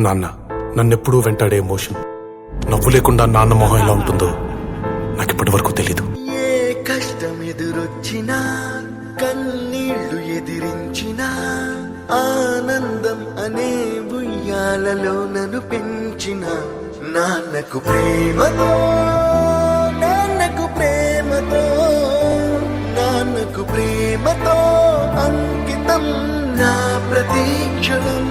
నాన్న నన్నెప్పుడూ వెంటాడే ఎమోషన్. నవ్వు లేకుండా నాన్న మొహం ఎలా ఉంటుందో నాకు ఇప్పటి వరకు తెలీదు. ఏ కష్టం ఎదురొచ్చినా, కన్నీళ్లు ఎదిరించినా, ఆనందం అనే ఉయ్యాలలో నన్ను పెంచిన నాన్నకు ప్రేమతో, నాన్నకు ప్రేమతో, నాన్నకు ప్రేమతో అంకితం నా ప్రతీక్షణం.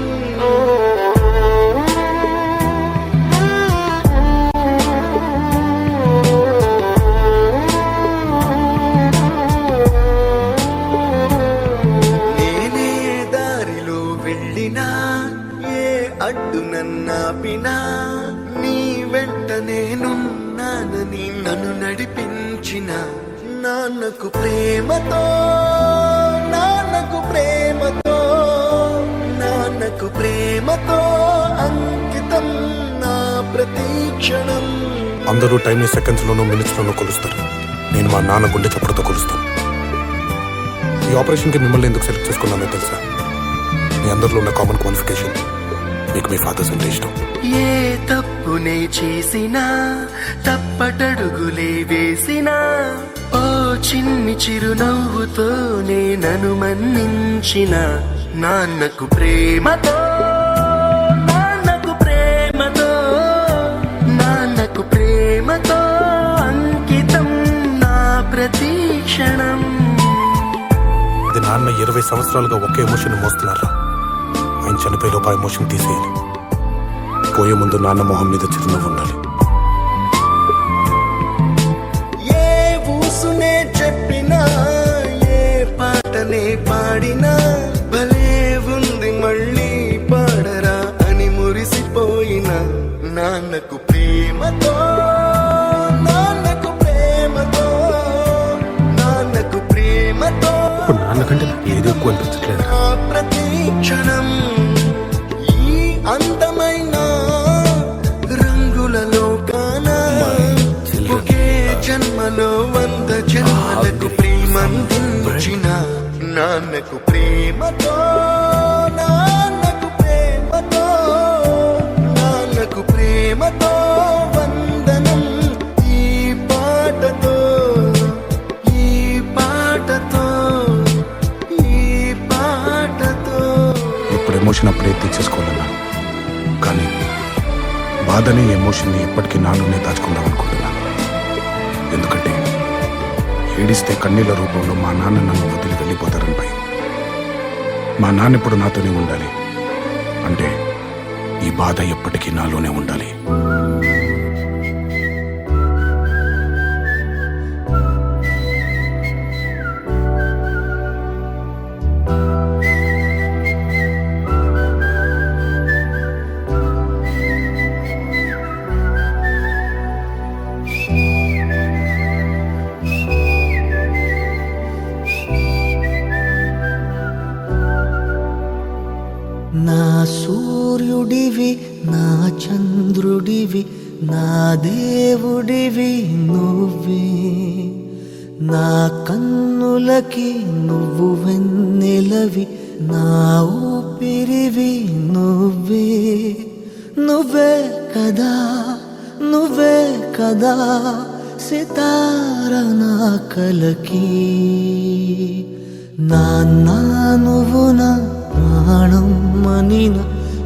నేనే దారిలో వెళ్ళినా, ఏ అడ్డు నన్నాపినా, నీ వెంట నేనున్నానని నన్ను నడిపించిన నాన్నకు ప్రేమతో, నాన్నకు ప్రేమతో, నాన్నకు ప్రేమతో అంకితం నా ప్రతీక్షణం. అందరూ టైంని సెకండ్స్ లోనూ మినిట్స్ లోనూ కొలుస్తారు. నేను మా నాన్న గుండె చప్పుడుతో కొలుస్తాను. ఈ ఆపరేషన్కి మిమ్మల్ని ఎందుకు సెలెక్ట్ చేసుకున్నానో తెలుసా? మీ అందరిలో ఉన్న కామన్ క్వాలిఫికేషన్ మీకు మీ ఫాదర్స్ అంటే ఇష్టం. ఏ తప్పునే చేసినా, తప్పటడుగులే వేసినా, ఓ చిన్ని చిరునవ్వుతో నన్ను మన్నించిన నాన్నకు ప్రేమతో, నాన్నకు ప్రేమతో, నాన్నకు ప్రేమతో అంకితం నా ప్రతీక్షణం. అది నాన్న 20 సంవత్సరాలుగా ఒకే ఎమోషన్ మోస్తున్నారా? ఆయన చనిపోయేలోపు ఆ ఎమోషన్ తీసేయాలి. పోయే ముందు నాన్న మొహం మీద చిరునవ్వు ఉండాలి. ఏ ఊసునే చెప్పినా, ఏ పాటనే పాడినా, భలే ఉంది మళ్ళీ పాడరా అని మురిసిపోయిన నాన్నకు ప్రేమతో, నాన్నకు ప్రేమతో, నాన్నకు ప్రేమతో ఇప్పుడు నాన్నకంటే నాకు ఏది ఎక్కువ అనిపించట్లేదు. నా ప్రతీక్షణం. ఈ అందమైన రంగులలో కానా, ఒకే జన్మలో 100 జన్మలకు ప్రేమందించిన నాన్నకు ప్రేమతో, నాన్నకు ప్రేమతో, నాన్నకు ప్రేమతో వందనం. ఈ పాటతో, ఈ పాటతో, ఈ పాటతో. ఇప్పుడు ఎమోషన్ అప్పుడే తీర్చేసుకోవాలన్నా, కానీ బాధనే ఎమోషన్ని ఎప్పటికీ నాలోనే దాచుకుందాం అనుకుంటున్నా. ఎందుకంటే ఏడిస్తే కన్నీళ్ళ రూపంలో మా నాన్న నన్ను వదిలి వెళ్ళిపోతారని భయం. మా నాన్న ఇప్పుడు నాతోనే ఉండాలి అంటే ఈ బాధ ఎప్పటికీ నాలోనే ఉండాలి. నా సూర్యుడివి, నా చంద్రుడివి, నా దేవుడివి నువ్వే. నా కన్నులకి నువ్వు వెన్నెలవి, నా ఊపిరివి నువ్వే. నువ్వే కదా, నువ్వే కదా సితార నా కలకి. నాన్న నువ్వు నా ప్రాణం మనిన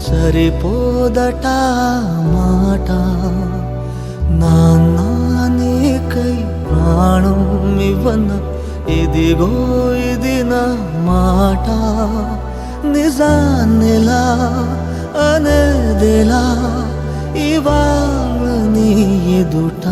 సరిపోదట మాట. నాన్న నీకై ప్రాణం ఇవ్వన ఇదిగో ఇది నా మాట. నిజాన్నిలా అనేదిలా ఇవాళ నీ ఎదుట.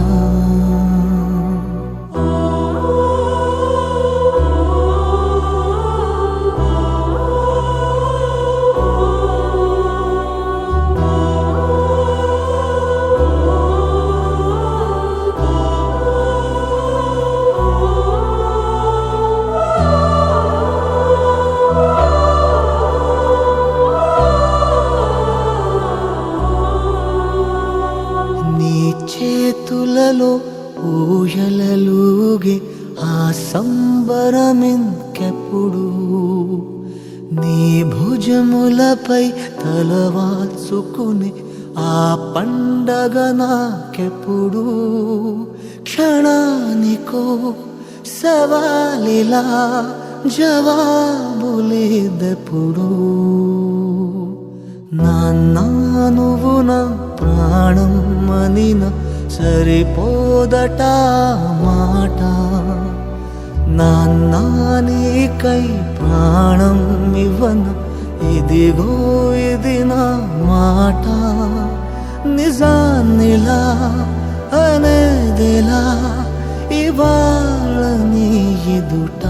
చేతులలో ఊయలలుగే ఆ సంబరమింకెప్పుడు. నీ భుజములపై తలవాల్చుకుని ఆ పండగ నాకెప్పుడు క్షణానికో సవాలిలా జవాబులేదెప్పుడు నాన్న నువ్వు నా ప్రాణం అనిన సరిపోదట మాట నాన్న నీకై ప్రాణం ఇవ్వన ఇదిగో ఇది నా మాట నిజాన్నిలా అనేదిలా ఇవాళ నీ ఎదుట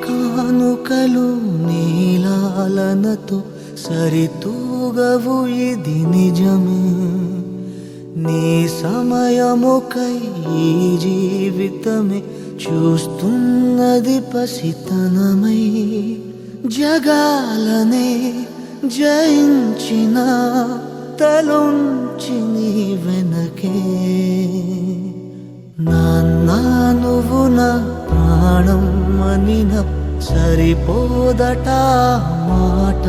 కానుకలు నీలాలనతో సరితూగవు ఇది నిజమే నీ సమయముకై ఈ జీవితమే చూస్తున్నది పసితనమై జగాలనే జయించిన తలుంచి నీ వెనకే నాన్న నువ్వు నా ప్రాణం అనిన సరిపోదట మాట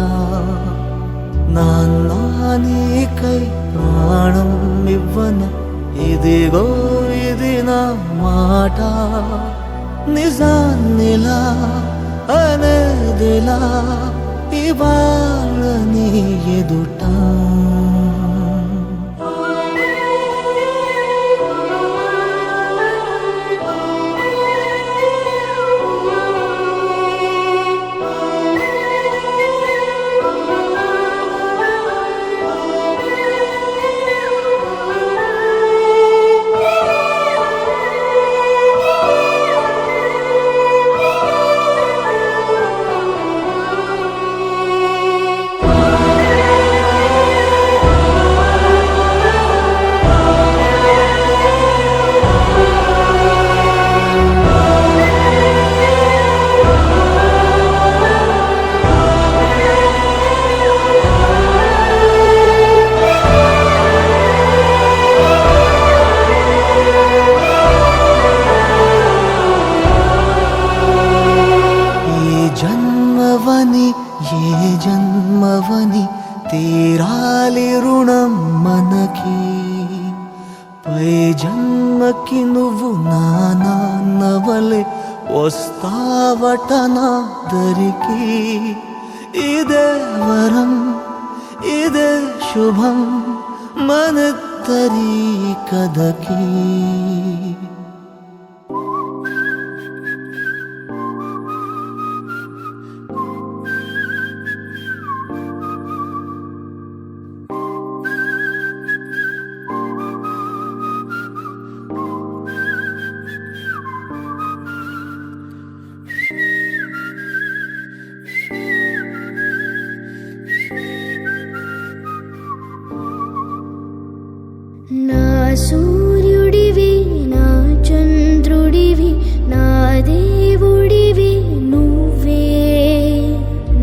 నాన్న నీకై ప్రాణం ఇవ్వన ఇదిగో ఇది నా మాట నిజాన్నిలా అనేదిలా ఇవాళ నీ ఎదుట ఏ జన్మవని తీరాలి రుణం మనకి పై జన్మకి నువ్వు నా నాన్నవలే వస్తావట నా దరికి ఇదే వరం ఇదే శుభం మనద్దరి కథకి నా సూర్యుడివి నా చంద్రుడివి నా దేవుడివి నువ్వే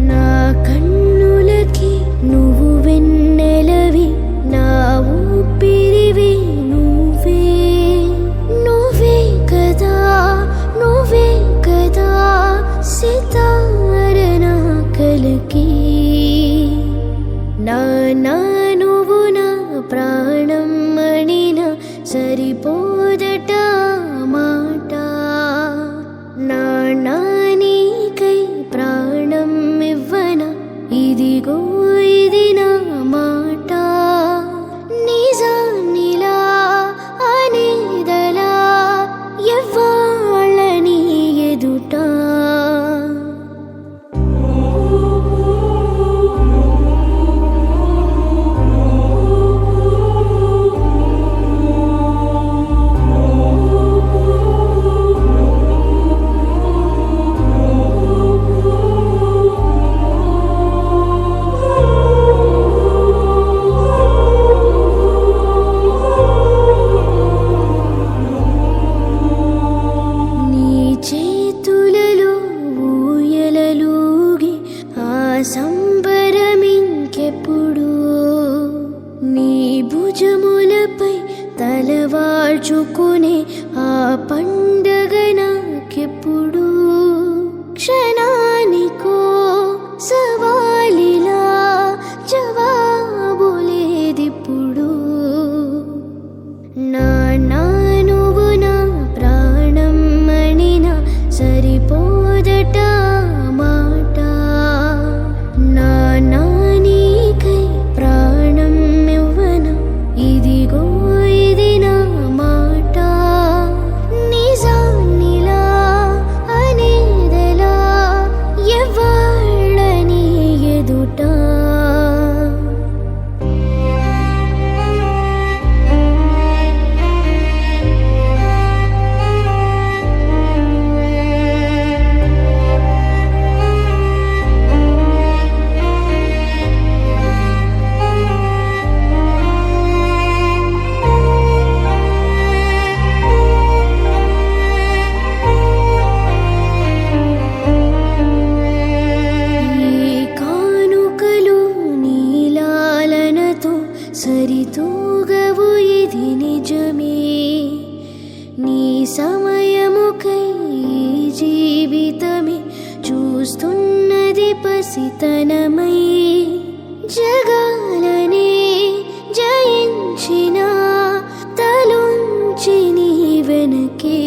నా కన్నులకి నువ్వు వెన్నెలవి నా ఊపిరివి నువ్వే నువ్వే కదా సితార నా కలికి నా నువ్వు నా ప్రాణం మణిన సరిపోదట మాట నా నీకై ప్రాణం ఇవ్వన ఇదిగో ఇది నా మాట నిజాన్నిలా అనేదలా ఎవ్వాళ్ళ నీ ఎదుట భుజములపై తలవాల్చుకునే ఆ పండగ నాకెప్పుడు క్షణానికో సవాలిలా జవాబు లేదిప్పుడు నాన్నా నువ్వు నా ప్రాణం మణినా సరిపోదట మాట నాన్నా నీకై ప్రాణం ఇవ్వన ఇదిగో ఇది నా మాట నిజాన్నిలా అనేదెలా ఎవ్వాళ్ళని ఎదుట ఈ కానుకలు నీలాలనతో సరితూగవు ఇది నిజమే నీ సమయముకై ఈ జీవితమే చూస్తున్నది పసితనమై జగాలనే జయించిన తలుంచి నీ వెనకే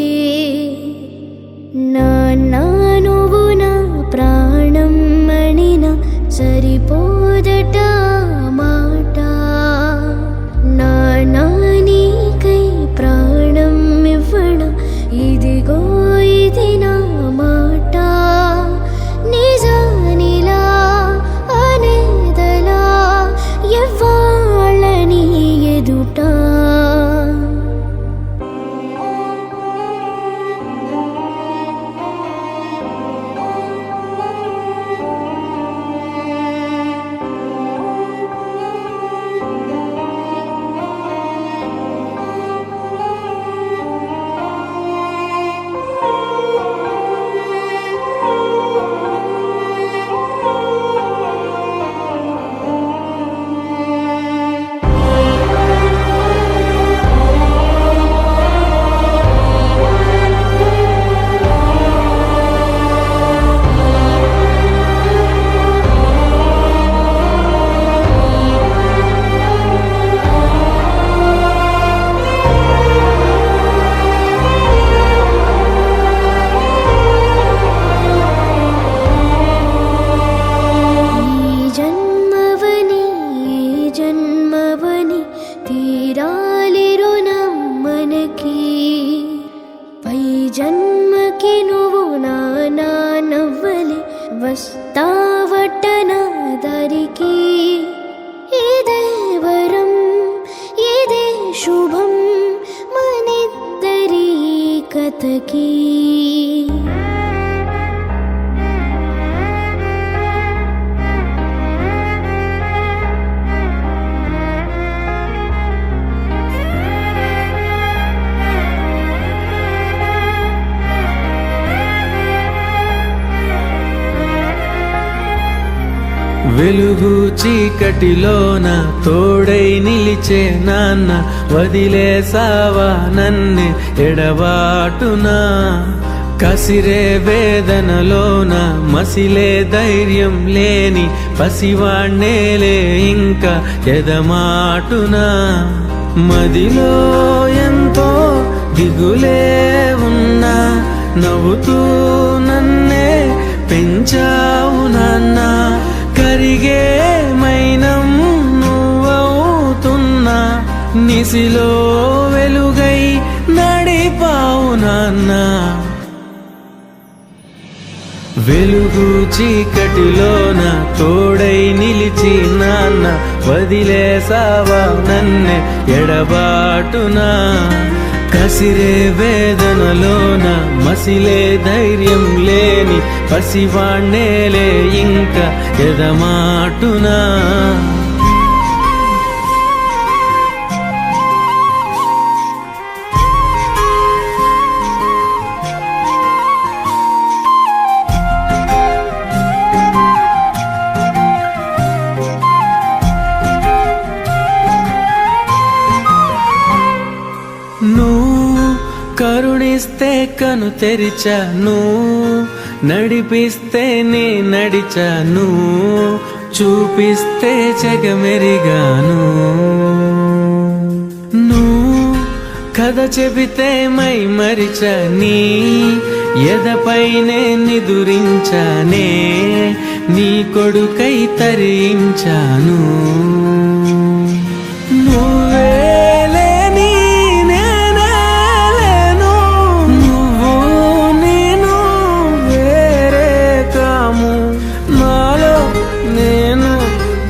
నాన్నా నువ్వు నా ప్రాణం మణినా సరిపోదట మాట నాన్నా నీకై ప్రాణం ఇవ్వన ఇదిగో ఇది నా మాట నిజానిలా అనేదలా ఎవ్వాళ్ళని ఎదుట ఈ జన్మవని తీరాలి రుణం మనకి పై జన్మకి నువ్వు నా నవ్వలి వస్తావట నా దారికి ఇదే వరం ఇదే శుభం మనిద్దరి కథకి వెలుగు చీకటిలోన తోడై నిలిచే నాన్న వదిలేసావా నన్నే ఎడబాటునా కసిరే వేదనలోన మసిలే ధైర్యం లేని పసివాణ్ణేలే ఇంకా ఎదమాటునా మదిలో ఎంతో దిగులే ఉన్నా నవ్వుతూ నన్నే పెంచావు నాన్న కరిగే మైనం నువ్వవుతున్నా నిసిలో వెలుగై నడిపావు నాన్న వెలుగు చీకటిలోన తోడై నిలిచి నాన్న వదిలేసావా నన్నే ఎడబాటునా కసిరే వేదనలోన మసిలే ధైర్యం లేని పసివాణ్ణేలే ఇంకా ఎదమాటునా కనిపిస్తే కను తెరిచాను, నడిపిస్తే నే నడిచాను, చూపిస్తే జగమెరిగాను. నువ్వు కథ చెబితే మై మరిచని, ఎదపైనే నిదురించానే, నీ కొడుకై తరించాను. నువ్వేలేని నేనే లేను, నువ్వు నేను వేరే కాము, నాలో నేను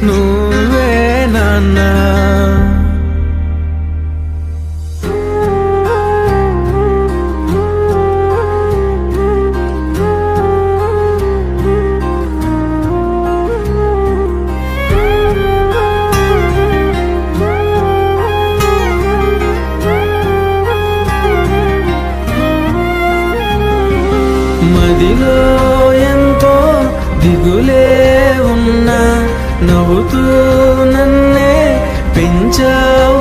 నువ్వే నాన్నా. మదిలో ఎంతో దిగులే ఉన్నా, నవ్వుతూ నన్నే పెంచావు